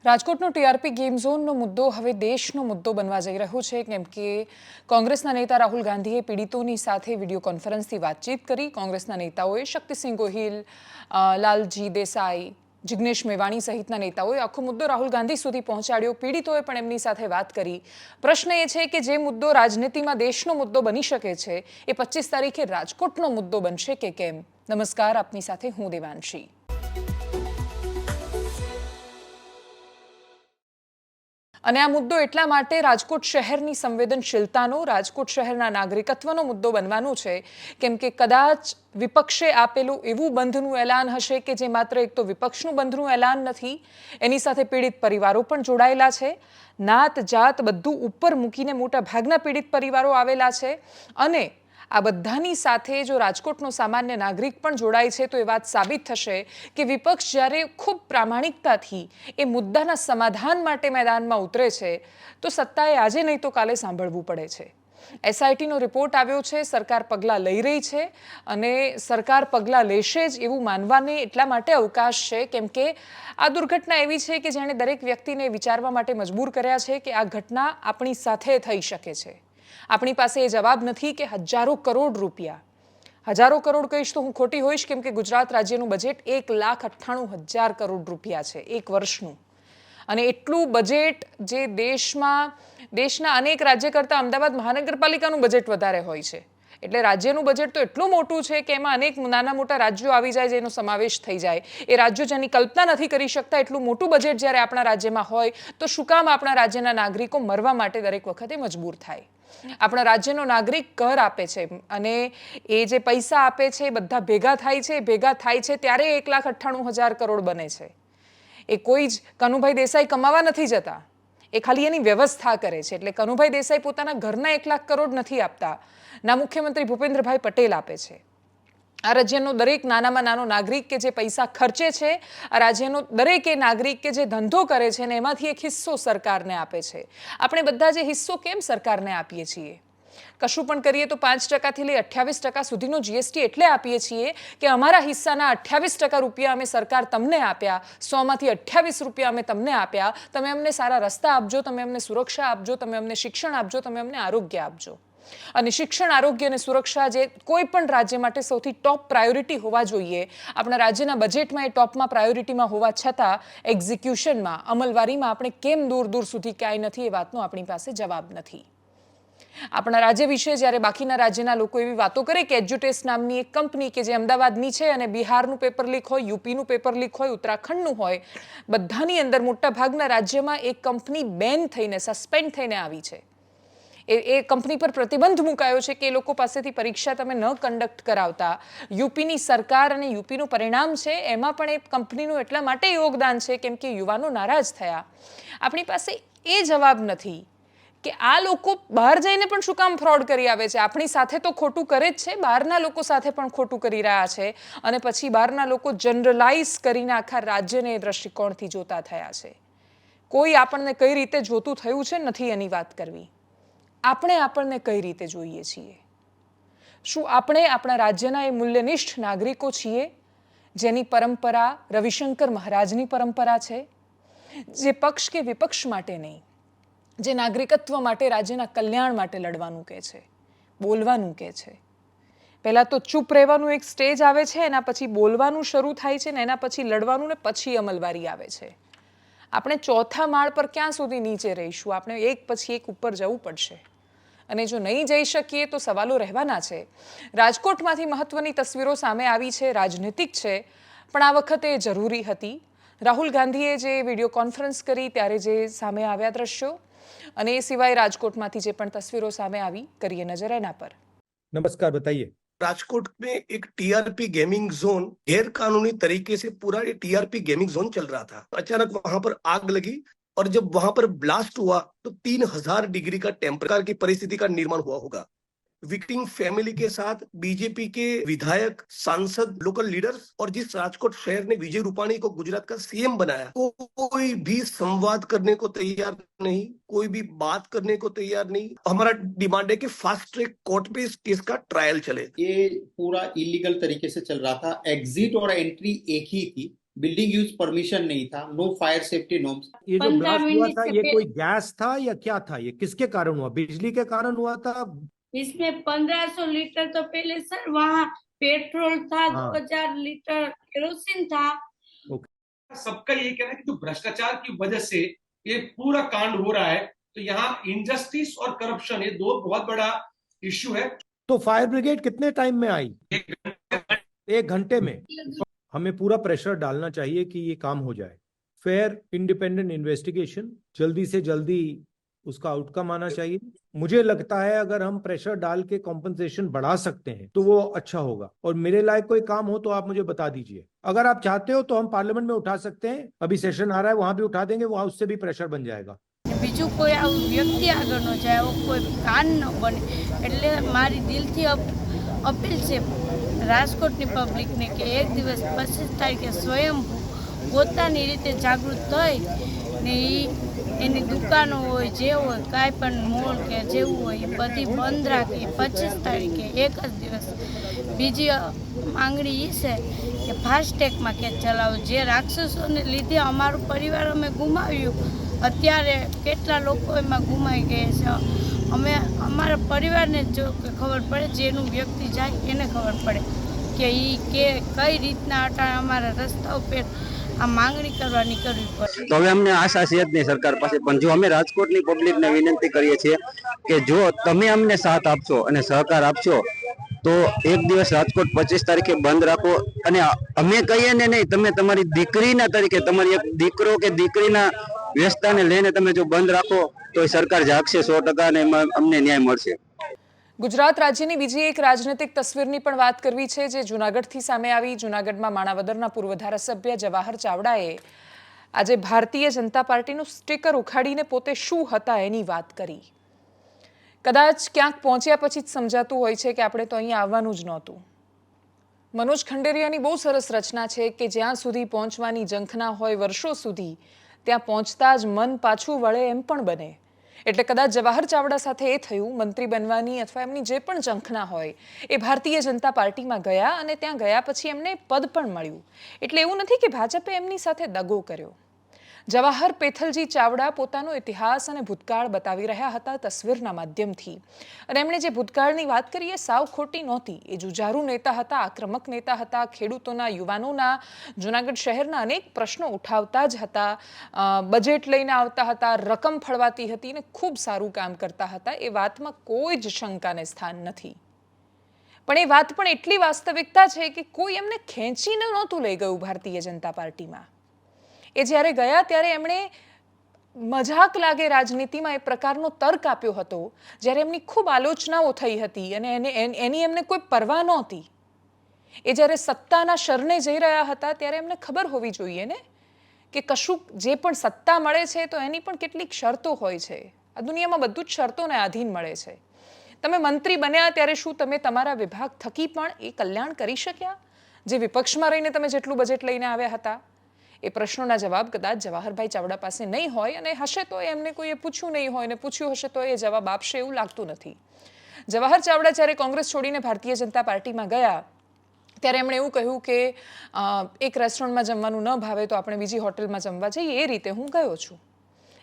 રાજકોટનો TRP game ઝોનનો મુદ્દો હવે દેશનો મુદ્દો બનવા જઈ રહ્યો છે, કેમ કે કોંગ્રેસના નેતા રાહુલ ગાંધીએ પીડિતોની સાથે વિડીયો કોન્ફરન્સથી વાતચીત કરી. કોંગ્રેસના નેતાઓએ શક્તિસિંહ ગોહિલ, લાલજી દેસાઈ, જિગ્નેશ મેવાણી સહિતના નેતાઓએ આખો મુદ્દો રાહુલ ગાંધી સુધી પહોંચાડ્યો. પીડિતોએ પણ એમની સાથે વાત કરી. પ્રશ્ન એ છે કે જે મુદ્દો રાજનીતિમાં દેશનો મુદ્દો બની શકે છે, એ 25 તારીખે રાજકોટનો મુદ્દો બનશે કે કેમ? નમસ્કાર, આપની સાથે હું દેવાંશી. અને આ મુદ્દો એટલા માટે રાજકોટ શહેરની સંવેદનશીલતાનો, રાજકોટ શહેરના નાગરિકત્વનો મુદ્દો બનવાનો છે, કેમ કે કદાચ વિપક્ષે આપેલું એવું બંધનું એલાન હશે કે જે માત્ર એક તો વિપક્ષનું બંધનું એલાન નથી, એની સાથે પીડિત પરિવારો પણ જોડાયેલા છે. નાત જાત બધું ઉપર મૂકીને મોટા ભાગના પીડિત પરિવારો આવેલા છે. અને આ બધાની સાથે જો રાજકોટનો સામાન્ય નાગરિક પણ જોડાય છે, તો એ વાત સાબિત થશે કે વિપક્ષ જ્યારે ખૂબ પ્રામાણિકતાથી એ મુદ્દાના સમાધાન માટે મેદાનમાં ઉતરે છે, તો સત્તાએ આજે નહીં તો કાલે સાંભળવું પડે છે. એસઆઈટીનો રિપોર્ટ આવ્યો છે, સરકાર પગલાં લઈ રહી છે અને સરકાર પગલાં લેશે જ એવું માનવાને એટલા માટે અવકાશ છે, કેમ કે આ દુર્ઘટના એવી છે કે જેણે દરેક વ્યક્તિને વિચારવા માટે મજબૂર કર્યા છે કે આ ઘટના આપણી સાથે થઈ શકે છે. આપણી પાસે એ જવાબ નથી કે હજારો કરોડ રૂપિયા, હજારો કરોડ કહીશ તો હું ખોટી હોઈશ, કેમ કે ગુજરાત રાજ્યનું બજેટ 1,98,000 કરોડ રૂપિયા છે એક વર્ષનું. અને એટલું બજેટ જે દેશના અનેક રાજ્ય કરતાં અમદાવાદ મહાનગરપાલિકાનું બજેટ વધારે હોય છે. એટલે રાજ્યનું બજેટ તો એટલું મોટું છે કે એમાં અનેક નાના મોટા રાજ્યો આવી જાય, જેનો સમાવેશ થઈ જાય. એ રાજ્યો જેની કલ્પના નથી કરી શકતા એટલું મોટું બજેટ જ્યારે આપણા રાજ્યમાં હોય, તો શું કામ આપણા રાજ્યના નાગરિકો મરવા માટે દરેક વખતે મજબૂર થાય? આપણા રાજ્યનો નાગરિક કર આપે છે અને એ જે પૈસા આપે છે એ બધા ભેગા થાય છે ત્યારે 1,98,000 કરોડ બને છે. એ કોઈ જ કનુભાઈ દેસાઈ કમાવા નથી જતા, એ ખાલી એની વ્યવસ્થા કરે છે. એટલે કનુભાઈ દેસાઈ પોતાના ઘરના 1 લાખ કરોડ નથી આપતા, ના મુખ્યમંત્રી ભૂપેન્દ્રભાઈ પટેલ આપે છે. આ રાજ્યનો દરેક નાનામાં નાનો નાગરિક કે જે પૈસા ખર્ચે છે, આ રાજ્યનો દરેક એ નાગરિક કે જે ધંધો કરે છે ને એમાંથી એક હિસ્સો સરકારને આપે છે. આપણે બધા જે હિસ્સો કેમ સરકારને આપીએ છીએ? કશું પણ કરીએ તો 5% લઈ 28% સુધીનો જીએસટી એટલે આપીએ છીએ કે અમારા હિસ્સાના 28% રૂપિયા અમે સરકાર તમને આપ્યા, 100માંથી 28 રૂપિયા અમે તમને આપ્યા. તમે અમને સારા રસ્તા આપજો, તમે અમને સુરક્ષા આપજો, તમે અમને શિક્ષણ આપજો, તમે અમને આરોગ્ય આપજો. અને શિક્ષણ, આરોગ્ય અને સુરક્ષા જે કોઈ પણ રાજ્ય માટે સૌથી ટોપ પ્રાયોરિટી હોવા જોઈએ, આપણા રાજ્યના બજેટમાં એ ટોપમાં પ્રાયોરિટીમાં હોવા છતાં એક્ઝિક્યુશનમાં, અમલવારીમાં આપણે કેમ દૂર દૂર સુધી ક્યાંય નથી, એ વાતનો આપણી પાસે જવાબ નથી. આપણા રાજ્ય વિશે જ્યારે બાકીના રાજ્યના લોકો એવી વાતો કરે કે એજ્યુટેસ્ટ નામની એક કંપની કે જે અમદાવાદની છે અને બિહારનું પેપર લીક હોય, યુપીનું પેપર લીક હોય, ઉત્તરાખંડનું હોય, બધાની અંદર મોટા ભાગના રાજ્યમાં એક કંપની બેન થઈને, સસ્પેન્ડ થઈને આવી છે. એ કંપની પર પ્રતિબંધ મુકાયો છે કે એ લોકો પાસેથી પરીક્ષા તમે ન કન્ડક્ટ કરાવતા. યુપીની સરકાર અને યુપીનું પરિણામ છે, એમાં પણ એ કંપનીનું એટલા માટે યોગદાન છે કેમ કે યુવાનો નારાજ થયા. આપણી પાસે એ જવાબ નથી કે આ લોકો બહાર જઈને પણ શું કામ ફ્રોડ કરી આવે છે. આપણી સાથે તો ખોટું કરે જ છે, બહારના લોકો સાથે પણ ખોટું કરી રહ્યા છે. અને પછી બહારના લોકો જનરલાઇઝ કરીને આખા રાજ્યને એ દ્રષ્ટિકોણથી જોતા થયા છે. કોઈ આપણને કઈ રીતે જોતું થયું છે નથી એની વાત કરવી, આપણે આપણને કઈ રીતે જોઈએ છીએ. શું આપણે આપણા રાજ્યના એ મૂલ્યનિષ્ઠ નાગરિકો છીએ જેની પરંપરા રવિશંકર મહારાજની પરંપરા છે, જે પક્ષ કે વિપક્ષ માટે નહીં, જે નાગરિકત્વ માટે, રાજ્યના કલ્યાણ માટે લડવાનું કહે છે, બોલવાનું કહે છે? પહેલાં તો ચૂપ રહેવાનું એક સ્ટેજ આવે છે, એના પછી બોલવાનું શરૂ થાય છે, ને એના પછી લડવાનું, ને પછી અમલવારી આવે છે. આપણે ચોથા માળ પર ક્યાં સુધી નીચે રહીશું? આપણે એક પછી એક ઉપર જવું પડશે. અને જો નહીં જઈ શકીએ તો સવાલો રહેવાના છે. રાજકોટમાંથી મહત્વની તસવીરો સામે આવી છે, રાજનીતિક છે, પણ આ વખતે જરૂરી હતી. રાહુલ ગાંધીએ જે વિડીયો કોન્ફરન્સ કરી ત્યારે જે સામે આવ્યા દ્રશ્યો, અને એ સિવાય રાજકોટમાંથી જે પણ તસવીરો સામે આવી, કરીએ નજર એના પર. नमस्कार, बताइए। राजकोट में एक टीआरपी गेमिंग जोन गैर कानूनी तरीके से पूरा ये टीआरपी गेमिंग जोन चल रहा था। अचानक वहां पर आग लगी और जब वहां पर ब्लास्ट हुआ तो 3,000 डिग्री का टेम्परेचर की परिस्थिति का निर्माण हुआ होगा। विक्टिम फैमिली के साथ बीजेपी के विधायक, सांसद, लोकल लीडर्स और जिस राजकोट शहर ने विजय रूपाणी को गुजरात का सीएम बनाया, कोई भी संवाद करने को तैयार नहीं, कोई भी बात करने को तैयार नहीं। हमारा डिमांड है कि फास्ट ट्रैक कोर्ट पे इस केस का ट्रायल चले। ये पूरा इलीगल तरीके से चल रहा था, एग्जिट और एंट्री एक ही थी। बिल्डिंग यूज परमिशन नहीं था, नो फायर सेफ्टी नॉर्म्स। ये जो 15 ब्लास्ट हुआ मिनट था से ये पहले कोई गैस था या क्या था? ये किसके कारण हुआ? बिजली के कारण हुआ था? इसमें 1500 लीटर तो पहले सर वहाँ पेट्रोल था, हाँ। 2000 लीटर केरोसिन था। सबका ये कहना है कि जो भ्रष्टाचार की वजह से ये पूरा कांड हो रहा है, तो यहाँ इनजस्टिस और करप्शन ये दो बहुत बड़ा इश्यू है। तो फायर ब्रिगेड कितने टाइम में आई? 1 घंटे में। हमें पूरा प्रेशर डालना चाहिए कि ये काम हो जाए। फेयर इंडिपेंडेंट इन्वेस्टिगेशन जल्दी से जल्दी उसका आउटकम आना चाहिए। मुझे लगता है अगर हम प्रेशर डाल के कॉम्पनसेशन बढ़ा सकते हैं तो वो अच्छा होगा। और मेरे लायक कोई काम हो तो आप मुझे बता दीजिए। अगर आप चाहते हो तो हम पार्लियामेंट में उठा सकते हैं। अभी सेशन आ रहा है, वहां भी उठा देंगे, वहां उससे भी प्रेशर बन जाएगा। બીજું કોઈ આવું વ્યક્તિ આગળ ન જાય, આવો કોઈ કાન ન બને, એટલે મારી દિલથી અપીલ છે રાજકોટની પબ્લિકને કે એક દિવસ 25 તારીખે સ્વયં પોતાની રીતે જાગૃત થઈ ને એની દુકાનો હોય જે હોય કાંઈ પણ મોલ કે જેવું હોય એ બધી બંધ રાખી 25 તારીખે એક જ દિવસ. બીજી માંગણી એ છે કે ફાસ્ટેગમાં કેસ ચલાવો. જે રાક્ષસોને લીધે અમારું પરિવાર અમે ગુમાવ્યું, અત્યારે કેટલા લોકો એમાં ગુમાઈ ગયા છે. અમે અમારા પરિવારને જો ખબર પડે, જેનું વ્યક્તિ જાય એને ખબર પડે કે એ કે કઈ રીતના અટાણે અમારા રસ્તા ઉપર આ માંગણી કરવા નીકળવી પડે. તો હવે અમને આશા છે જ નહીં સરકાર પાસે, પણ જો અમે રાજકોટની પબ્લિકને વિનંતી કરીએ છીએ કે જો તમે અમને સાથ આપશો અને સહકાર આપશો તો એક દિવસ રાજકોટ 25 તારીખે બંધ રાખો. અને અમે કહીએ ને નહીં, તમે તમારી દીકરીના તરીકે, તમારી એક દીકરો કે દીકરીના વ્યવસ્થાને લઈને તમે જો બંધ રાખો તો સરકાર જાગશે 100% અને અમને ન્યાય મળશે. ગુજરાત રાજ્યની બીજી એક રાજનૈતિક તસવીરની પણ વાત કરવી છે જે જૂનાગઢથી સામે આવી. જૂનાગઢમાં માણાવદરના પૂર્વ ધારાસભ્ય જવાહર ચાવડાએ આજે ભારતીય જનતા પાર્ટીનું સ્ટીકર ઉખાડીને પોતે શું હતા એની વાત કરી. કદાચ ક્યાંક પહોંચ્યા પછી જ સમજાતું હોય છે કે આપણે તો અહીંયા આવવાનું જ નહોતું. મનોજ ખંડેરિયાની બહુ સરસ રચના છે કે જ્યાં સુધી પહોંચવાની ઝંખના હોય વર્ષો સુધી, ત્યાં પહોંચતા જ મન પાછું વળે એમ પણ બને. એટલે કદાચ જવાહર ચાવડા સાથે એ થયું, મંત્રી બનવાની અથવા એમની જે પણ ઝંખના હોય એ ભારતીય જનતા પાર્ટીમાં ગયા અને ત્યાં ગયા પછી એમને પદ પણ મળ્યું. એટલે એવું નથી કે ભાજપે એમની સાથે દગો કર્યો. જવાહર પેથલજી ચાવડા પોતાનો ઇતિહાસ અને ભૂતકાળ બતાવી રહ્યા હતા તસવીરના માધ્યમથી. અને એમણે જે ભૂતકાળની વાત કરી એ સાવ ખોટી નહોતી. એ જુજારુ નેતા હતા, આક્રમક નેતા હતા, ખેડૂતોના, યુવાનોના, જૂનાગઢ શહેરના અનેક પ્રશ્નો ઉઠાવતા જ હતા, બજેટ લઈને આવતા હતા, રકમ ફળવાતી હતી અને ખૂબ સારું કામ કરતા હતા. એ વાતમાં કોઈ જ શંકાને સ્થાન નથી. પણ એ વાત પણ એટલી વાસ્તવિકતા છે કે કોઈ એમને ખેંચીને નહોતું લઈ ગયું ભારતીય જનતા પાર્ટીમાં. એ જ્યારે ગયા ત્યારે એમણે મજાક લાગે રાજનીતિમાં એ પ્રકારનો તર્ક આપ્યો હતો જ્યારે એમની ખૂબ આલોચનાઓ થઈ હતી અને એની એમને કોઈ પરવા નહોતી. એ જ્યારે સત્તાના શરણે જઈ રહ્યા હતા ત્યારે એમને ખબર હોવી જોઈએ ને કે કશું જે પણ સત્તા મળે છે તો એની પણ કેટલીક શરતો હોય છે. આ દુનિયામાં બધું જ શરતોને આધીન મળે છે. તમે મંત્રી બન્યા ત્યારે શું તમે તમારા વિભાગ થકી પણ એ કલ્યાણ કરી શક્યા જે વિપક્ષમાં રહીને તમે જેટલું બજેટ લઈને આવ્યા હતા? એ પ્રશ્નોના જવાબ કદાચ જવાહરભાઈ ચાવડા પાસે નહીં હોય અને હશે તો એમને કોઈએ પૂછ્યું નહીં હોય અને પૂછ્યું હશે તો એ જવાબ આપશે એવું લાગતું નથી. જવાહર ચાવડા જ્યારે કોંગ્રેસ છોડીને ભારતીય જનતા પાર્ટીમાં ગયા ત્યારે એમણે એવું કહ્યું કે એક રેસ્ટોરન્ટમાં જમવાનું ન ભાવે તો આપણે બીજી હોટલમાં જમવા જઈએ. એ રીતે હું ગયો છું.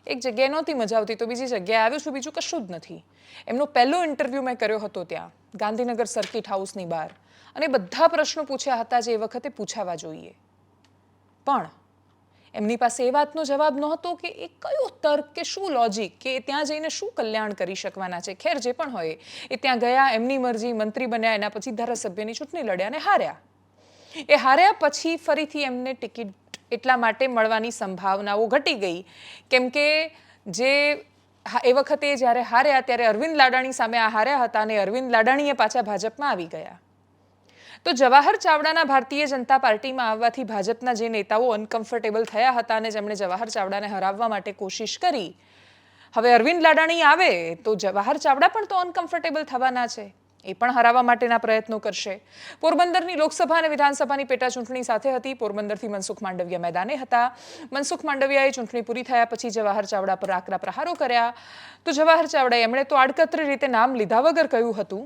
એક જગ્યાએ નહોતી મજા આવતી તો બીજી જગ્યાએ આવ્યો છું, બીજું કશું જ નથી. એમનો પહેલો ઇન્ટરવ્યૂ મેં કર્યો હતો ત્યાં ગાંધીનગર સર્કિટ હાઉસની બહાર અને બધા પ્રશ્નો પૂછ્યા હતા જે એ વખતે પૂછાવા જોઈએ. પણ એમની પાસે એ વાતનો જવાબ નહોતો કે એ કયો તર્ક કે શું લોજિક કે ત્યાં જઈને શું કલ્યાણ કરી શકવાના છે. ખેર જે પણ હોય એ ત્યાં ગયા, એમની મરજી, મંત્રી બન્યા, એના પછી ધારાસભ્યની ચૂંટણી લડ્યા અને હાર્યા. એ હાર્યા પછી ફરીથી એમને ટિકિટ એટલા માટે મળવાની સંભાવનાઓ ઘટી ગઈ કેમ કે જે એ વખતે જ્યારે હાર્યા ત્યારે અરવિંદ લાડાણી સામે આ હાર્યા હતા અને અરવિંદ લાડાણીએ પાછા ભાજપમાં આવી ગયા. તો જવાહર ચાવડાના ભારતીય જનતા પાર્ટીમાં આવવાથી ભાજપના જે નેતાઓ અનકમ્ફર્ટેબલ થયા હતા અને જેમણે જવાહર ચાવડાને હરાવવા માટે કોશિશ કરી, હવે અરવિંદ લાડાણી આવે તો જવાહર ચાવડા પણ તો અનકમ્ફર્ટેબલ થવાના છે. એ પણ હરાવવા માટેના પ્રયત્નો કરશે. પોરબંદરની લોકસભા અને વિધાનસભાની પેટા ચૂંટણી સાથે હતી. પોરબંદરથી મનસુખ માંડવિયા મેદાને હતા. મનસુખ માંડવિયાએ ચૂંટણી પૂરી થયા પછી જવાહર ચાવડા પર આકરા પ્રહારો કર્યા. તો જવાહર ચાવડાએ એમણે તો આડકતરી રીતે નામ લીધા વગર કહ્યું હતું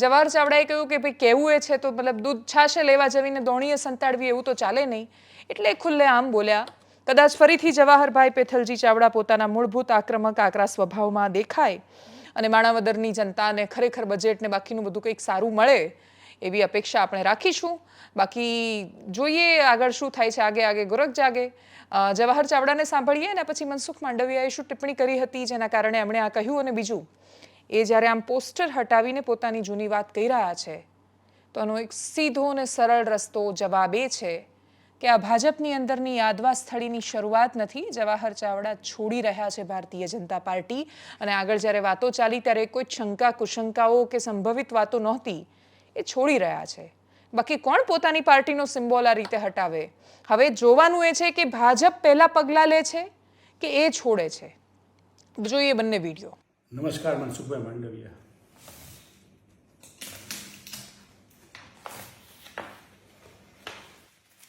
જવાહર ચાવડાએ કહ્યું કે ભાઈ કહેવું એ છે તો મતલબ દૂધ છાશે લેવા જવીને દોણીએ સંતાડવી એવું તો ચાલે નહીં, એટલે ખુલ્લે આમ બોલ્યા. કદાચ ફરીથી જવાહરભાઈ પેથલજી ચાવડા પોતાના મૂળભૂત આક્રમક આકરા સ્વભાવમાં દેખાય અને માણાવદરની જનતાને ખરેખર બજેટને બાકીનું બધું કંઈક સારું મળે એવી અપેક્ષા આપણે રાખીશું. બાકી જોઈએ આગળ શું થાય છે. આગે આગે ગોરખ જાગે. જવાહર ચાવડાને સાંભળીએ અને પછી મનસુખ માંડવિયાએ શું ટિપ્પણી કરી હતી જેના કારણે એમણે આ કહ્યું. અને બીજું એ જ્યારે આમ પોસ્ટર હટાવીને પોતાની જૂની વાત કહી રહ્યા છે તો આનો એક સીધો અને સરળ રસ્તો જવાબ એ છે કે આ ભાજપની અંદરની યાદવા સ્થળીની શરૂઆત નથી. જવાહર ચાવડા છોડી રહ્યા છે ભારતીય જનતા પાર્ટી. અને આગળ જ્યારે વાતો ચાલી ત્યારે કોઈ શંકા કુશંકાઓ કે સંભવિત વાતો નહોતી, એ છોડી રહ્યા છે. બાકી કોણ પોતાની પાર્ટીનો સિમ્બોલ આ રીતે હટાવે? હવે જોવાનું એ છે કે ભાજપ પહેલા પગલાં લે છે કે એ છોડે છે. જોઈએ બંને વિડીયો. નમસ્કાર, મનસુખભાઈ માંડવિયા.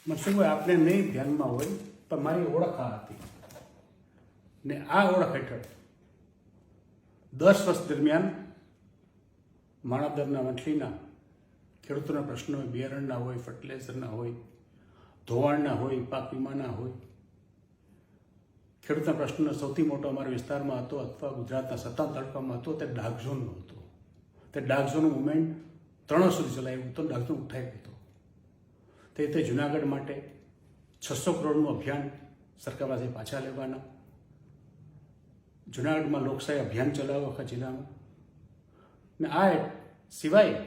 મનસુખભાઈ, આપને નહીં ધ્યાનમાં હોય પણ મારી ઓળખ આ હતી ને આ ઓળખ હેઠળ 10 વર્ષ દરમિયાન માણાવદરના વંથલીના ખેડૂતોના પ્રશ્નો હોય, બિયારણના હોય, ફર્ટિલાઇઝરના હોય, ધોવાણના હોય, પાક વીમાના હોય, ખેડૂતના પ્રશ્નનો સૌથી મોટો અમારા વિસ્તારમાં હતો અથવા ગુજરાતના 57 તાલુકામાં હતો તે ડાર્ક ઝોનનો હતો. તે ડાર્ક ઝોનનું મુવમેન્ટ 3 વર્ષ સુધી ચલાવ્યું હતું. ડાર્ક ઝોન ઉઠાવી હતો. તે રીતે જુનાગઢ માટે 600 કરોડનું અભિયાન સરકાર પાસે પાછા લેવાના, જુનાગઢમાં લોકશાહી અભિયાન ચલાવ્યું આખા જિલ્લામાં. ને આ સિવાય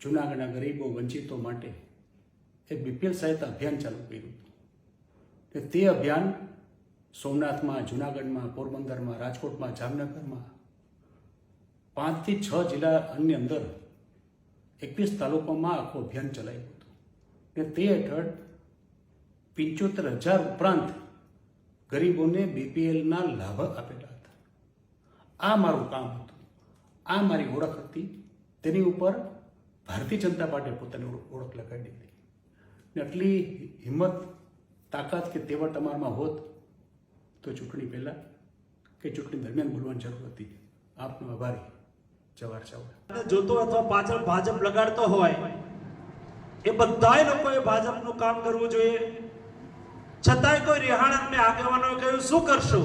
જુનાગઢના ગરીબો વંચિતો માટે એક BPL સહાયતા અભિયાન ચાલુ કર્યું હતું. તે અભિયાન સોમનાથમાં, જુનાગઢમાં, પોરબંદરમાં, રાજકોટમાં, જામનગરમાં 5 થી 6 જિલ્લાની અંદર 21 તાલુકામાં આખું અભિયાન ચલાવ્યું હતું. ને તે હેઠળ 75,000 ઉપરાંત ગરીબોને BPLના લાભ આપેલા હતા. આ મારું કામ હતું, આ મારી ઓળખ હતી. તેની ઉપર ભારતીય જનતા પાર્ટીએ પોતાની ઓળખ લગાડી હતી. ને આટલી હિંમત, તાકાત કે તેવડ તમારામાં હોત તો ચૂંટણી પહેલાં કે ચૂંટણી દરમિયાન બોલવાની જરૂર હતી. આપનો આભારી, જવાહર ચાવડા. જોતો અથવા પાછળ ભાજપ લગાડતો હોય એ બધાય લોકોએ ભાજપનું કામ કરવું જોઈએ. છતાંય કોઈ રિહાણ અને આગેવાનોએ કહ્યું શું કરશો,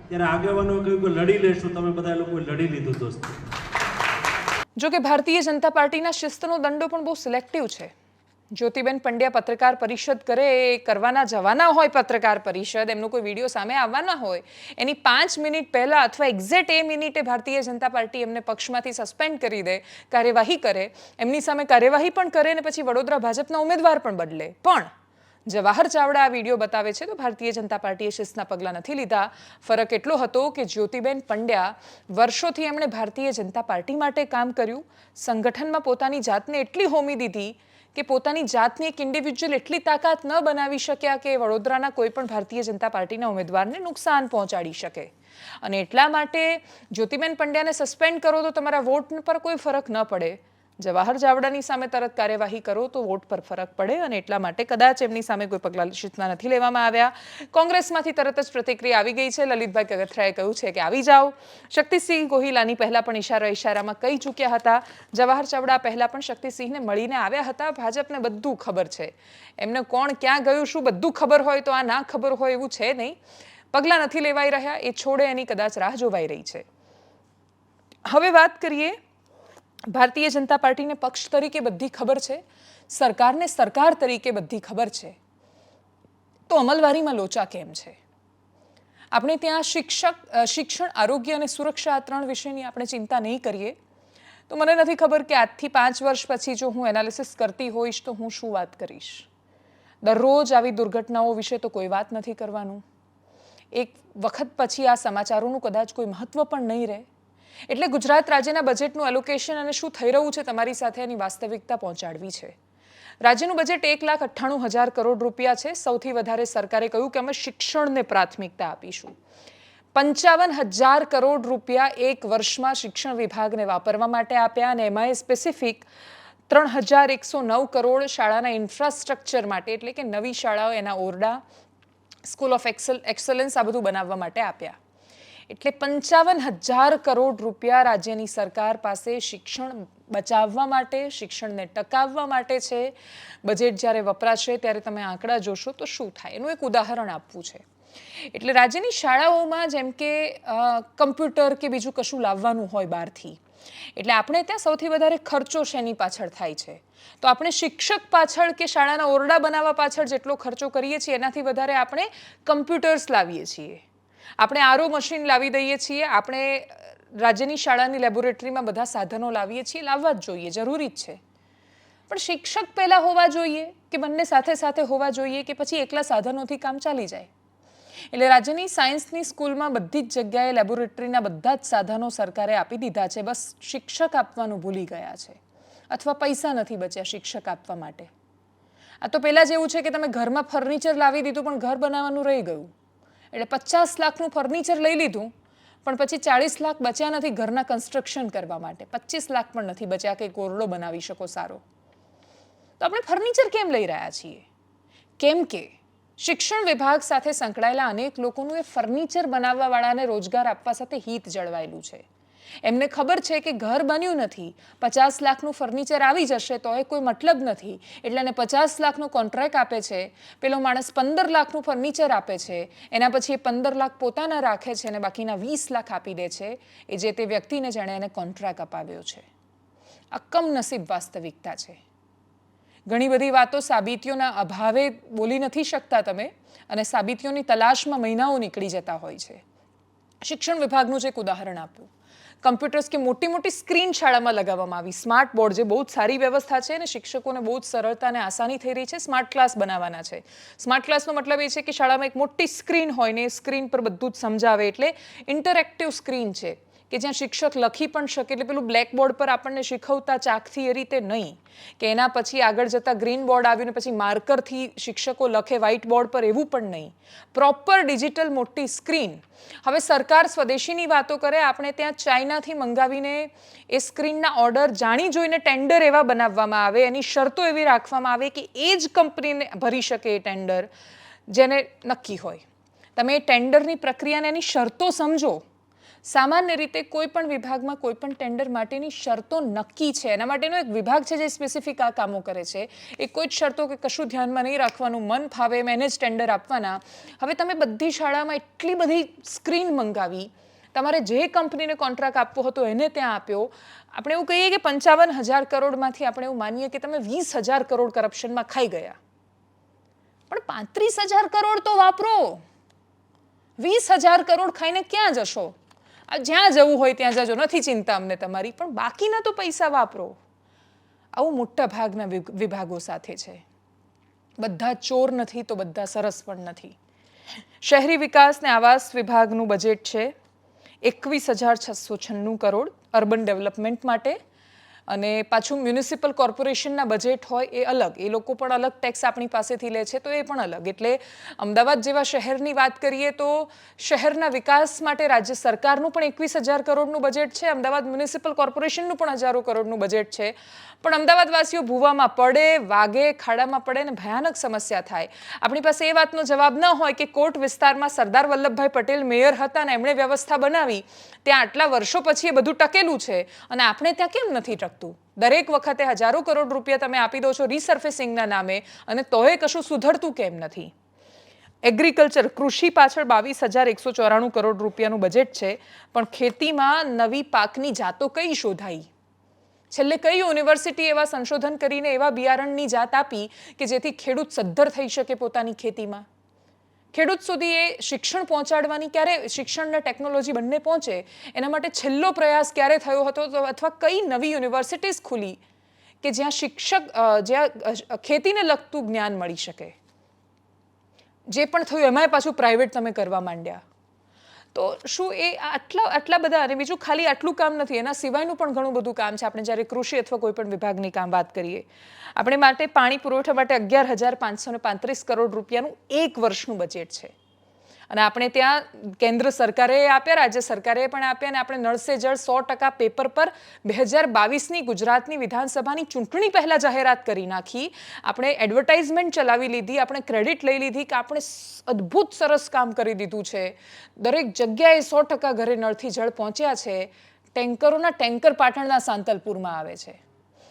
ત્યારે આગેવાનોએ કહ્યું કે લડી લેશું. તમે બધા લોકોએ લડી લીધું દોસ્તો. જો કે ભારતીય જનતા પાર્ટીના શિસ્તનો દંડો પણ બહુ સિલેક્ટિવ છે. જ્યોતિબેન પંડ્યા પત્રકાર પરિષદ કરે, એ કરવાના જવાના હોય પત્રકાર પરિષદ, એમનો કોઈ વિડીયો સામે આવવાના હોય, એની 5 મિનિટ પહેલાં અથવા એક્ઝેક્ટ એ મિનિટે ભારતીય જનતા પાર્ટી એમને પક્ષમાંથી સસ્પેન્ડ કરી દે, કાર્યવાહી કરે, એમની સામે કાર્યવાહી પણ કરે ને પછી વડોદરા ભાજપના ઉમેદવાર પણ બદલે. પણ જવાહર ચાવડા આ વિડીયો બતાવે છે તો ભારતીય જનતા પાર્ટીએ શિસ્તના પગલાં નથી લીધા. ફરક એટલો હતો કે જ્યોતિબેન પંડ્યા વર્ષોથી એમણે ભારતીય જનતા પાર્ટી માટે કામ કર્યું, સંગઠનમાં પોતાની જાતને એટલી હોમી દીધી કે પોતાની જાતની એક ઇન્ડિવિજ્યુઅલ એટલી તાકાત ન બનાવી શક્યા કે વડોદરાના કોઈ પણ ભારતીય જનતા પાર્ટીના ઉમેદવારને નુકસાન પહોંચાડી શકે. અને એટલા માટે જ્યોતિબેન પંડ્યાને સસ્પેન્ડ કરો તો તમારા વોટ પર કોઈ ફરક ન પડે, જવાહર ચાવડાની સામે તરત કાર્યવાહી કરો તો વોટ પર ફરક પડે. અને એટલા માટે કદાચ એમની સામે કોઈ પગલાં શિસ્તના નથી લેવામાં આવ્યા. કોંગ્રેસમાંથી તરત જ પ્રતિક્રિયા આવી ગઈ છે. લલિતભાઈ કગથરાએ કહ્યું છે કે આવી જાઓ. શક્તિસિંહ ગોહિલ આની પહેલાં પણ ઇશારામાં કહી ચૂક્યા હતા. જવાહર ચાવડા પહેલાં પણ શક્તિસિંહને મળીને આવ્યા હતા. ભાજપને બધું ખબર છે, એમને કોણ ક્યાં ગયું શું બધું ખબર હોય તો આ ના ખબર હોય એવું છે નહીં. પગલાં નથી લેવાઈ રહ્યા, એ છોડે એની કદાચ રાહ જોવાઈ રહી છે. હવે વાત કરીએ, ભારતીય જનતા પાર્ટીને પક્ષ તરીકે બધી ખબર છે, સરકારને સરકાર તરીકે બધી ખબર છે, તો અમલવારીમાં લોચા કેમ છે? આપણે ત્યાં શિક્ષણ, આરોગ્ય અને સુરક્ષા આ 3 વિષયની આપણે ચિંતા નહીં કરીએ તો મને નથી ખબર કે આજથી 5 વર્ષ પછી જો હું એનાલિસિસ કરતી હોઈશ તો હું શું વાત કરીશ. દરરોજ આવી દુર્ઘટનાઓ વિશે તો કોઈ વાત નથી કરવાનું. એક વખત પછી આ સમાચારોનું કદાચ કોઈ મહત્વ પણ નહીં રહે. એટલે ગુજરાત રાજ્યના બજેટનું એલોકેશન અને શું થઈ રહ્યું છે તમારી સાથે એની વાસ્તવિકતા પહોંચાડવી છે. રાજ્યનું બજેટ 1,98,000 કરોડ રૂપિયા છે. સૌથી વધારે સરકારે કહ્યું કે અમે શિક્ષણને પ્રાથમિકતા આપીશું. 55,000 કરોડ રૂપિયા એક વર્ષમાં શિક્ષણ વિભાગને વાપરવા માટે આપ્યા અને એમાં સ્પેસિફિક 3,109 કરોડ શાળાના ઇન્ફ્રાસ્ટ્રક્ચર માટે, એટલે કે નવી શાળાઓ, એના ઓરડા, સ્કૂલ ઓફ એક્સલન્સ, આ બધું બનાવવા માટે આપ્યા. એટલે 55,000 કરોડ રૂપિયા રાજ્યની સરકાર પાસે શિક્ષણ બચાવવા માટે, શિક્ષણને ટકાવવા માટે છે. બજેટ જ્યારે વપરાશે ત્યારે તમે આંકડા જોશો તો શું થાય એનું એક ઉદાહરણ આપવું છે. એટલે રાજ્યની શાળાઓમાં જેમ કે કમ્પ્યુટર કે બીજું કશું લાવવાનું હોય બહારથી, એટલે આપણે ત્યાં સૌથી વધારે ખર્ચો શેની પાછળ થાય છે? તો આપણે શિક્ષક પાછળ કે શાળાના ઓરડા બનાવવા પાછળ જેટલો ખર્ચો કરીએ છીએ એનાથી વધારે આપણે કમ્પ્યુટર્સ લાવીએ છીએ, આપણે આરઓ મશીન લાવી દઈએ છીએ, આપણે રાજ્યની શાળાની લેબોરેટરીમાં બધા સાધનો લાવીએ છીએ. લાવવા જ જોઈએ, જરૂરી જ છે. પણ શિક્ષક પહેલાં હોવા જોઈએ કે બંને સાથે સાથે હોવા જોઈએ કે પછી એકલા સાધનોથી કામ ચાલી જાય? એટલે રાજ્યની સાયન્સની સ્કૂલમાં બધી જ જગ્યાએ લેબોરેટરીના બધા જ સાધનો સરકારે આપી દીધા છે, બસ શિક્ષક આપવાનું ભૂલી ગયા છે અથવા પૈસા નથી બચ્યા શિક્ષક આપવા માટે. આ તો પહેલાં જેવું છે કે તમે ઘરમાં ફર્નિચર લાવી દીધું પણ ઘર બનાવવાનું રહી ગયું. એટલે 50 લાખનું ફર્નિચર લઈ લીધું પણ પછી 40 લાખ બચ્યા નથી ઘરના કન્સ્ટ્રક્શન કરવા માટે, 25 લાખ પણ નથી બચ્યા કે ઓરડો બનાવી શકો સારો. તો આપણે ફર્નિચર કેમ લઈ રહ્યા છીએ? કેમ કે શિક્ષણ વિભાગ સાથે સંકળાયેલા અનેક લોકોનું એ ફર્નિચર બનાવવાવાળાને રોજગાર આપવા સાથે હિત જળવાયેલું છે. એમને ખબર છે કે ઘર બન્યું નથી, 50 લાખનું ફર્નિચર આવી જશે તો એ કોઈ મતલબ નથી, એટલે એને 50 લાખનો કોન્ટ્રાક્ટ આપે છે. પેલો માણસ 15 લાખનું ફર્નિચર આપે છે, એના પછી એ 15 લાખ પોતાના રાખે છે અને બાકીના 20 લાખ આપી દે છે એ જે તે વ્યક્તિને જેણે એને કોન્ટ્રાક્ટ અપાવ્યો છે. આ કમનસીબ વાસ્તવિકતા છે. ઘણી બધી વાતો સાબિતીઓના અભાવે બોલી નથી શકતા તમે, અને સાબિતીઓની તલાશમાં મહિનાઓ નીકળી જતા હોય છે. શિક્ષણ વિભાગનું જ એક ઉદાહરણ આપું. કમ્પ્યુટર્સ કે મોટી મોટી સ્ક્રીન શાળામાં લગાવવામાં આવી, સ્માર્ટ બોર્ડ, જે બહુ જ સારી વ્યવસ્થા છે અને શિક્ષકોને બહુ જ સરળતા અને આસાની થઈ રહી છે. સ્માર્ટ ક્લાસ બનાવવાના છે. સ્માર્ટ ક્લાસનો મતલબ એ છે કે શાળામાં એક મોટી સ્ક્રીન હોય ને એ સ્ક્રીન પર બધું જ સમજાવે, એટલે ઇન્ટરેક્ટિવ સ્ક્રીન છે કે જ્યાં શિક્ષક લખી પણ શકે. એટલે પેલું બ્લેકબોર્ડ પર આપણને શીખવતા ચાકથી એ રીતે નહીં કે એના પછી આગળ જતાં ગ્રીન બોર્ડ આવ્યું ને પછી માર્કરથી શિક્ષકો લખે વ્હાઇટ બોર્ડ પર, એવું પણ નહીં. પ્રોપર ડિજિટલ મોટી સ્ક્રીન. હવે સરકાર સ્વદેશીની વાતો કરે, આપણે ત્યાં ચાઇનાથી મંગાવીને એ સ્ક્રીનના ઓર્ડર જાણી જોઈને ટેન્ડર એવા બનાવવામાં આવે, એની શરતો એવી રાખવામાં આવે કે એ જ કંપનીને ભરી શકે એ ટેન્ડર જેને નક્કી હોય. તમે એ ટેન્ડરની પ્રક્રિયાને એની શરતો સમજો. સામાન્ય રીતે કોઈ પણ વિભાગમાં કોઈ પણ ટેન્ડર માટેની શરતો નક્કી છે, એના માટેનો એક વિભાગ છે જે સ્પેસિફિક આ કામો કરે છે. એ કોઈ જ શરતો કે કશું ધ્યાનમાં નહીં રાખવાનું, મન ફાવે એમ એને જ ટેન્ડર આપવાના. હવે તમે બધી શાળામાં એટલી બધી સ્ક્રીન મંગાવી, તમારે જે કંપનીને કોન્ટ્રાક્ટ આપવો હતો એને ત્યાં આપ્યો. આપણે એવું કહીએ કે 55,000 કરોડમાંથી આપણે એવું માનીએ કે તમે 20,000 કરોડ કરપ્શનમાં ખાઈ ગયા, પણ 35,000 કરોડ તો વાપરો. 20,000 કરોડ ખાઈને ક્યાં જશો? જ્યાં જવું હોય ત્યાં જજો, નથી ચિંતા અમને તમારી, પણ બાકીના તો પૈસા વાપરો. આવું મોટા ભાગના વિભાગો સાથે છે. બધા ચોર નથી તો બધા સરસ પણ નથી. શહેરી વિકાસ ને આવાસ વિભાગનું બજેટ છે 21,696 કરોડ અર્બન ડેવલપમેન્ટ માટે, અને પાછું મ્યુનિસિપલ કોર્પોરેશનના બજેટ હોય એ અલગ, એ લોકો પણ અલગ ટેક્સ આપણી પાસેથી લે છે તો એ પણ અલગ. એટલે અમદાવાદ જેવા શહેરની વાત કરીએ તો શહેરના વિકાસ માટે રાજ્ય સરકારનું પણ 21,000 કરોડનું બજેટ છે, અમદાવાદ મ્યુનિસિપલ કોર્પોરેશનનું પણ હજારો કરોડનું બજેટ છે. પણ અમદાવાદવાસીઓ ભૂવામાં પડે, વાગે, ખાડામાં પડે ને ભયાનક સમસ્યા થાય. આપણી પાસે એ વાતનો જવાબ ન હોય કે કોટ વિસ્તારમાં સરદાર વલ્લભભાઈ પટેલ મેયર હતા ને એમણે વ્યવસ્થા બનાવી, ત્યાં આટલા વર્ષો પછી એ બધું ટકેલું છે અને આપણે ત્યાં કેમ નથી ટકતું? દરેક વખતે હજારો કરોડ રૂપિયા તમે આપી દો છો રિસર્ફેસિંગના નામે અને તોય કશું સુધરતું કેમ નથી? એગ્રીકલ્ચર, કૃષિ પાછળ 22,194 કરોડ રૂપિયાનું બજેટ છે, પણ ખેતીમાં નવી પાકની જાતો કઈ શોધાઈ? છેલ્લે કઈ યુનિવર્સિટી એવા સંશોધન કરીને એવા બિયારણની જાત આપી કે જેથી ખેડૂત સદ્ધર થઈ શકે પોતાની ખેતીમાં? ખેડૂત સુધી એ શિક્ષણ પહોંચાડવાની ક્યારે, શિક્ષણ અને ટેકનોલોજી બંને પહોંચે એના માટે છેલ્લો પ્રયાસ ક્યારે થયો હતો, અથવા કઈ નવી યુનિવર્સિટીઝ ખુલી કે જ્યાં ખેતીને લગતું જ્ઞાન મળી શકે? જે પણ થયું એમાંય પાછું પ્રાઇવેટ તમે કરવા માંડ્યા. તો શું એ આટલા બધા, અને બીજું ખાલી આટલું કામ નથી, એના સિવાયનું પણ ઘણું બધું કામ છે. આપણે જ્યારે કૃષિ અથવા કોઈ પણ વિભાગની કામ વાત કરીએ, આપણે માટે પાણી પુરવઠા માટે 11,535 કરોડ રૂપિયાનું એક વર્ષનું બજેટ છે. અને આપણે ત્યાં કેન્દ્ર સરકારે આપ્યા, રાજ્ય સરકારે પણ આપ્યા, અને આપણે નળ સે જળ 100% પેપર પર 2022ની ગુજરાતની વિધાનસભાની ચૂંટણી પહેલાં જાહેરાત કરી નાખી. આપણે એડવર્ટાઇઝમેન્ટ ચલાવી લીધી, આપણે ક્રેડિટ લઈ લીધી કે આપણે અદ્ભુત સરસ કામ કરી દીધું છે. દરેક જગ્યાએ 100% ઘરે નળથી જળ પહોંચ્યા છે. ટેન્કરોના ટેન્કર પાટણના સાંતલપુરમાં આવે છે,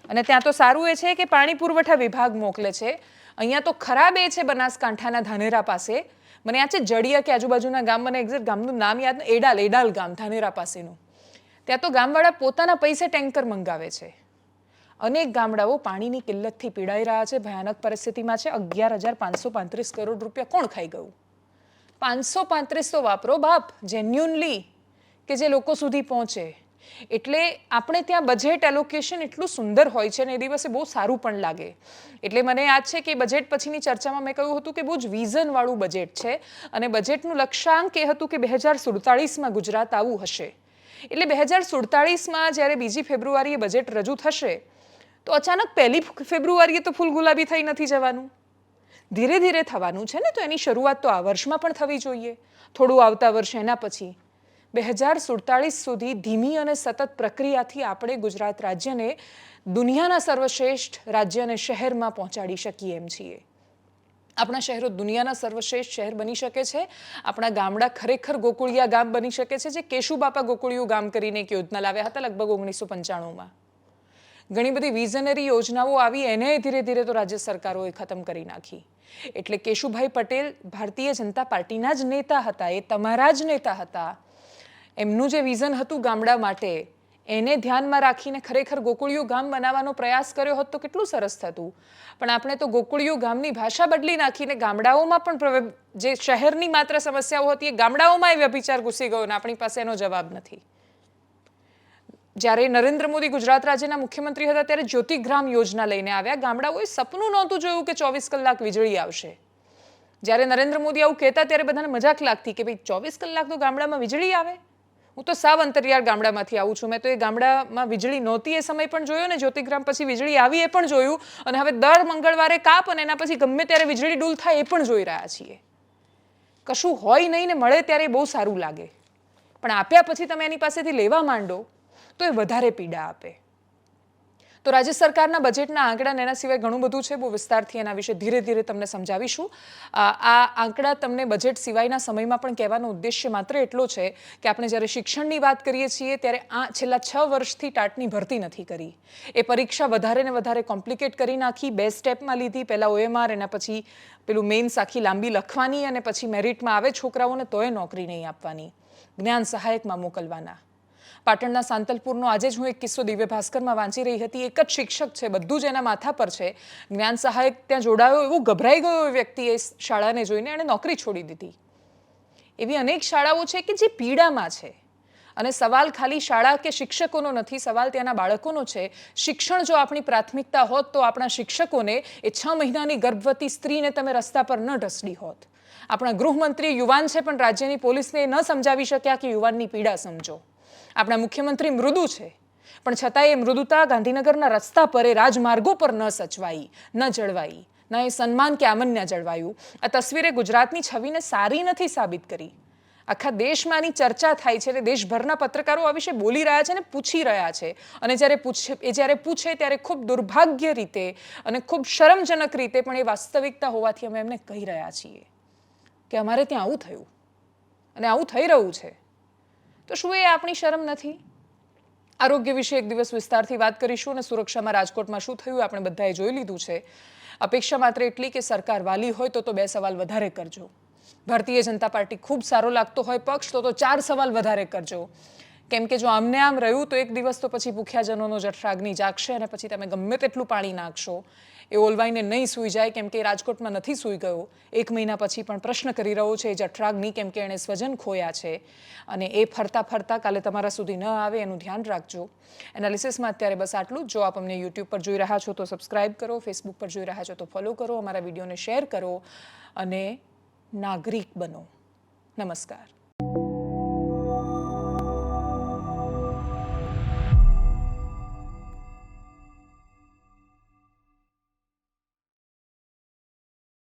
અને ત્યાં તો સારું એ છે કે પાણી પુરવઠા વિભાગ મોકલે છે. અહીંયા તો ખરાબ એ છે બનાસકાંઠાના ધાનેરા પાસે. મને યાદ છે જડિયા કે આજુબાજુના ગામ, મને એક્ઝેક્ટ ગામનું નામ યાદ નથી, એડાલ ગામ ધાનેરા પાસેનું. ત્યાં તો ગામવાળા પોતાના પૈસે ટેન્કર મંગાવે છે. અનેક ગામડાઓ પાણીની કિલ્લતથી પીડાઈ રહ્યા છે, ભયાનક પરિસ્થિતિમાં છે. 11,535 કરોડ રૂપિયા કોણ ખાઈ ગયું? 535 તો વાપરો બાપ, જેન્યુઅનલી, કે જે લોકો સુધી પહોંચે. એટલે આપણે ત્યાં બજેટ એલોકેશન એટલું સુંદર હોય છે ને એ દિવસે બહુ સારું પણ લાગે. એટલે મને યાદ છે કે બજેટ પછીની ચર્ચામાં મેં કહ્યું હતું કે બહુ જ વિઝનવાળું બજેટ છે, અને બજેટનું લક્ષ્યાંક એ હતું કે 2047માં ગુજરાત આવું હશે. એટલે 2047માં જ્યારે 2 ફેબ્રુઆરીએ બજેટ રજૂ થશે તો અચાનક 1 ફેબ્રુઆરીએ તો ફૂલ ગુલાબી થઈ નથી જવાનું. ધીરે ધીરે થવાનું છે ને, તો એની શરૂઆત તો આ વર્ષમાં પણ થવી જોઈએ, થોડું આવતા વર્ષે, એના પછી 2047 સુધી ધીમી અને સતત પ્રક્રિયાથી આપણે ગુજરાત રાજ્યને દુનિયાના સર્વશ્રેષ્ઠ રાજ્ય અને શહેરમાં પહોંચાડી શકીએ એમ છીએ. આપણા શહેરો દુનિયાના સર્વશ્રેષ્ઠ શહેર બની શકે છે. આપણા ગામડા ખરેખર ગોકુળિયા ગામ બની શકે છે, જે કેશુબાપા ગોકુળિયું ગામ કરીને એક યોજના લાવ્યા હતા લગભગ 1995માં. ઘણી બધી વિઝનરી યોજનાઓ આવી, એને ધીરે ધીરે તો રાજ્ય સરકારોએ ખતમ કરી નાખી. એટલે કેશુભાઈ પટેલ ભારતીય જનતા પાર્ટીના જ નેતા હતા, એ તમારા જ નેતા હતા. એમનું જે વિઝન હતું ગામડા માટે, એને ધ્યાનમાં રાખીને ખરેખર ગોકુળિયું ગામ બનાવવાનો પ્રયાસ કર્યો હોત તો કેટલું સરસ થતું. પણ આપણે તો ગોકુળિયું ગામની ભાષા બદલી નાખીને ગામડાઓમાં પણ જે શહેરની માત્ર સમસ્યાઓ હતી એ ગામડાઓમાં એ વ્યભિચાર ઘૂસી ગયો, ને આપણી પાસે એનો જવાબ નથી. જ્યારે નરેન્દ્ર મોદી ગુજરાત રાજ્યના મુખ્યમંત્રી હતા ત્યારે જ્યોતિગ્રામ યોજના લઈને આવ્યા. ગામડાઓએ સપનું નહોતું જોયું કે 24 કલાક વીજળી આવશે. જ્યારે નરેન્દ્ર મોદી આવું કહેતા ત્યારે બધાને મજાક લાગતી કે ભાઈ 24 કલાક તો ગામડામાં વીજળી આવે. હું તો સાવ અંતરિયાળ ગામડામાંથી આવું છું, મેં તો એ ગામડામાં વીજળી નહોતી એ સમય પણ જોયો, ને જ્યોતિગ્રામ પછી વીજળી આવી એ પણ જોયું, અને હવે દર મંગળવારે કાપ અને એના પછી ગમે ત્યારે વીજળી ડૂલ થાય એ પણ જોઈ રહ્યા છીએ. કશું હોય નહીં ને મળે ત્યારે બહુ સારું લાગે, પણ આપ્યા પછી તમે એની પાસેથી લેવા માંડો તો એ વધારે પીડા આપે. તો રાજ્ય સરકારના બજેટના આંકડા એના સિવાય ઘણું બધું છે, બહુ વિસ્તારથી એના વિશે ધીરે ધીરે તમને સમજાવીશું. આ આંકડા તમને બજેટ સિવાયના સમયમાં પણ કહેવાનો ઉદ્દેશ્ય માત્ર એટલો છે કે આપણે જ્યારે શિક્ષણની વાત કરીએ છીએ ત્યારે આ છેલ્લા 6 વર્ષથી ટાટની ભરતી નથી કરી. એ પરીક્ષા વધારે ને વધારે કોમ્પ્લિકેટ કરી નાખી, 2 સ્ટેપમાં લીધી. પહેલાં OMR, એના પછી પેલું મેઇન્સ આખી લાંબી લખવાની, અને પછી મેરિટમાં આવે છોકરાઓને તોય નોકરી નહીં આપવાની, જ્ઞાન સહાયકમાં મોકલવાના. પાટણના સાંતલપુરનો આજે જ હું એક કિસ્સો દિવ્ય ભાસ્કરમાં વાંચી રહી હતી. એક જ શિક્ષક છે, બધું જ એના માથા પર છે. જ્ઞાન સહાયક ત્યાં જોડાયો, એવું ગભરાઈ ગયો એ વ્યક્તિ એ શાળાને જોઈને, એણે નોકરી છોડી દીધી. એવી અનેક શાળાઓ છે કે જે પીડામાં છે, અને સવાલ ખાલી શાળા કે શિક્ષકોનો નથી, સવાલ ત્યાંના બાળકોનો છે. શિક્ષણ જો આપણી પ્રાથમિકતા હોત તો આપણા શિક્ષકોને એ 6 મહિનાની ગર્ભવતી સ્ત્રીને તમે રસ્તા પર ન ઢસડી હોત. આપણા ગૃહમંત્રી યુવાન છે, પણ રાજ્યની પોલીસને ન સમજાવી શક્યા કે યુવાનની પીડા સમજો. આપણા મુખ્યમંત્રી મૃદુ છે, પણ છતાં એ મૃદુતા ગાંધીનગરના રસ્તા પર, એ રાજમાર્ગો પર ન સચવાઈ, ન જળવાઈ, ન એ સન્માન કે આમન્ય જળવાયું. આ તસવીરે ગુજરાતની છબીને સારી નથી સાબિત કરી. આખા દેશમાંની ચર્ચા થાય છે, અને દેશભરના પત્રકારો આ વિશે બોલી રહ્યા છે અને પૂછી રહ્યા છે. અને જ્યારે પૂછે ત્યારે ખૂબ દુર્ભાગ્ય રીતે અને ખૂબ શરમજનક રીતે, પણ એ વાસ્તવિકતા હોવાથી અમે એમને કહી રહ્યા છીએ કે અમારે ત્યાં આવું થયું અને આવું થઈ રહ્યું છે. તો શું એ આપણી શરમ નથી? આરોગ્ય વિશે એક દિવસ વિસ્તારથી વાત કરીશું, અને સુરક્ષામાં રાજકોટમાં શું થયું આપણે બધાએ જોઈ લીધું છે. અપેક્ષા માત્ર એટલી કે સરકાર વાલી હોય તો 2 સવાલ વધારે કરજો. ભારતીય જનતા પાર્ટી ખૂબ સારો લાગતો હોય પક્ષ તો 4 સવાલ વધારે કરજો. કેમ કે જો આમને આમ રહ્યું તો એક દિવસ તો પછી ભૂખ્યાજનોનો જઠરાગ્નિ જાગશે, અને પછી તમે ગમે તેટલું પાણી નાખશો એ ઓલવાઈને નહીં સૂઈ જાય. કેમ કે રાજકોટમાં નથી સૂઈ ગયો, 1 મહિના પછી પણ પ્રશ્ન કરી રહ્યો છે એ જઠરાગ્નિ, કેમ કે એણે સ્વજન ખોયા છે, અને એ ફરતા ફરતા કાલે તમારા સુધી ન આવે એનું ધ્યાન રાખજો. એનાલિસિસમાં અત્યારે બસ આટલું જ. જો આપ અમને YouTube પર જોઈ રહ્યા છો તો સબસ્ક્રાઇબ કરો, Facebook પર જોઈ રહ્યા છો તો ફોલો કરો, અમારા વિડીયોને શેર કરો, અને નાગરિક બનો. નમસ્કાર.